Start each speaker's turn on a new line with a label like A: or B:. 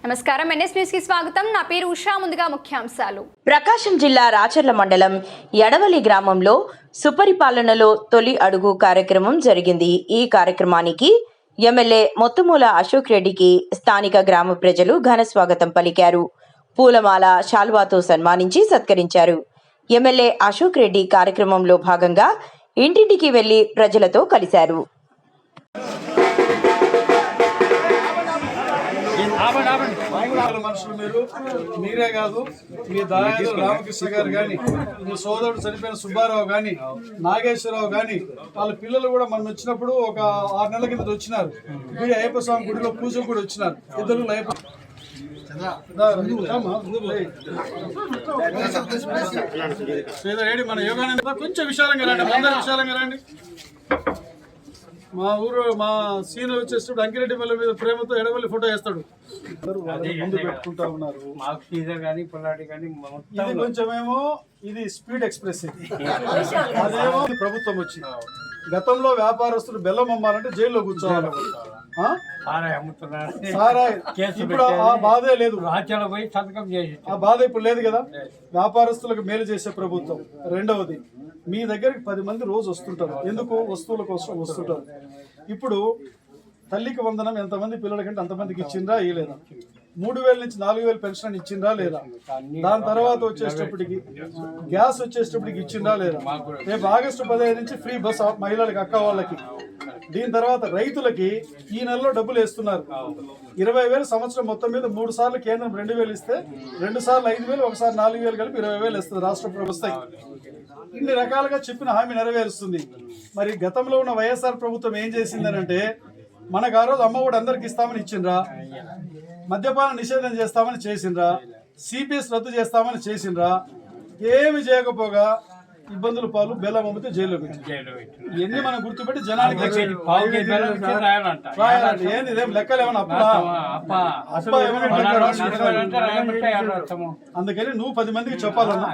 A: నమస్కారం, NS news కి స్వాగతం. నా పేరు ఉషా. ముందుగా ముఖ్యాంశాలు.
B: ప్రకాశం జిల్లా రాచర్ల మండలం యడవలి గ్రామంలో సుపరిపాలనలో తొలి అడుగు కార్యక్రమం జరిగింది. ఈ కార్యక్రమానికి ఎమ్మెల్యే మొత్తుమూల అశోక్ రెడ్డికి స్థానిక గ్రామ ప్రజలు ఘన స్వాగతం పలికారు. పూలమాల, శాల్వాతో సన్మానించి సత్కరించారు. ఎమ్మెల్యే అశోక్ రెడ్డి కార్యక్రమంలో భాగంగా ఇంటింటికి వెళ్లి ప్రజలతో కలిశారు.
C: మనుషులు మీరే కాదు, మీ దాయాదు రామకృష్ణ గారు కానీ, మీ సోదరుడు చనిపోయిన సుబ్బారావు కానీ, నాగేశ్వరరావు కానీ, వాళ్ళ పిల్లలు కూడా మన వచ్చినప్పుడు ఒక 6 నెలల కింద వచ్చినారు. గుడి అయ్యప్ప స్వామి గుడిలో పూజలు కూడా వచ్చినారు. ఇద్దరు మన యోగానంద కొంచెం విశాలంగా రండి, అందరూ విశాలంగా రండి. మా ఊరు మా సీన్ వచ్చేటప్పుడు అంకిరెడ్డి మల్ల మీద ప్రేమతో ఎడవల్లి ఫోటో వేస్తాడు. ముందు పెట్టుకుంటా ఉన్నారు. ఇది కొంచెమేమో ఇది స్పీడ్ ఎక్స్ప్రెస్, అదేమో ప్రభుత్వం వచ్చింది. గతంలో వ్యాపారస్తులు బెల్లం అమ్మాలంటే జైల్లో కూర్చోవాలి. ఇప్పుడు ఆ బాధే లేదు, ఆ బాధ ఇప్పుడు లేదు కదా. వ్యాపారస్తులకు మేలు చేసే ప్రభుత్వం. రెండవది, మీ దగ్గరికి 10 మంది రోజు వస్తుంటారు. ఎందుకు? వస్తువుల కోసం వస్తుంటారు. ఇప్పుడు తల్లికి వందనం ఎంతమంది పిల్లలకంటే అంతమందికి ఇచ్చిండ్రా ఇవ్వలేదా? 3000 నుంచి 4000 పెన్షన్ ఇచ్చిండ్రా లేదా? దాని తర్వాత వచ్చేటప్పటికి గ్యాస్ వచ్చేటప్పటికి ఇచ్చిండ్రా లేదా? రేపు ఆగస్టు 15 నుంచి ఫ్రీ బస్ మహిళలకి, అక్క వాళ్ళకి. దీని తర్వాత రైతులకి ఈ నెలలో డబ్బులు వేస్తున్నారు. 20,000 సంవత్సరం మొత్తం మీద 3 సార్లు కేంద్రం 2,000 ఇస్తే 2 సార్లు 5,000, ఒకసారి 4,000 కలిపి 20,000 ఇస్తుంది రాష్ట్ర ప్రభుత్వం. ఇన్ని రకాలుగా చెప్పిన హామీ నెరవేరుస్తుంది. మరి గతంలో ఉన్న వైఎస్ఆర్ ప్రభుత్వం ఏం చేసిందని అంటే, మనకు ఆ రోజు అమ్మఒడి అందరికి ఇస్తామని ఇచ్చిండ్రా, మద్యపాన నిషేధం చేస్తామని చేసిండ్రా, సిపిఎస్ రద్దు చేస్తామని చేసిండ్రా, ఏమి చేయకపోగా ఇబ్బందుల పాలు బెల్లం అమ్మితే జైల్లో పెట్టి ఇవన్నీ మనం గుర్తుపెట్టి జనానికి ఏంది ఇదేం లెక్కలు ఏమన్నా అప్ప అందుకని నువ్వు 10 మందికి చెప్పాలన్నా.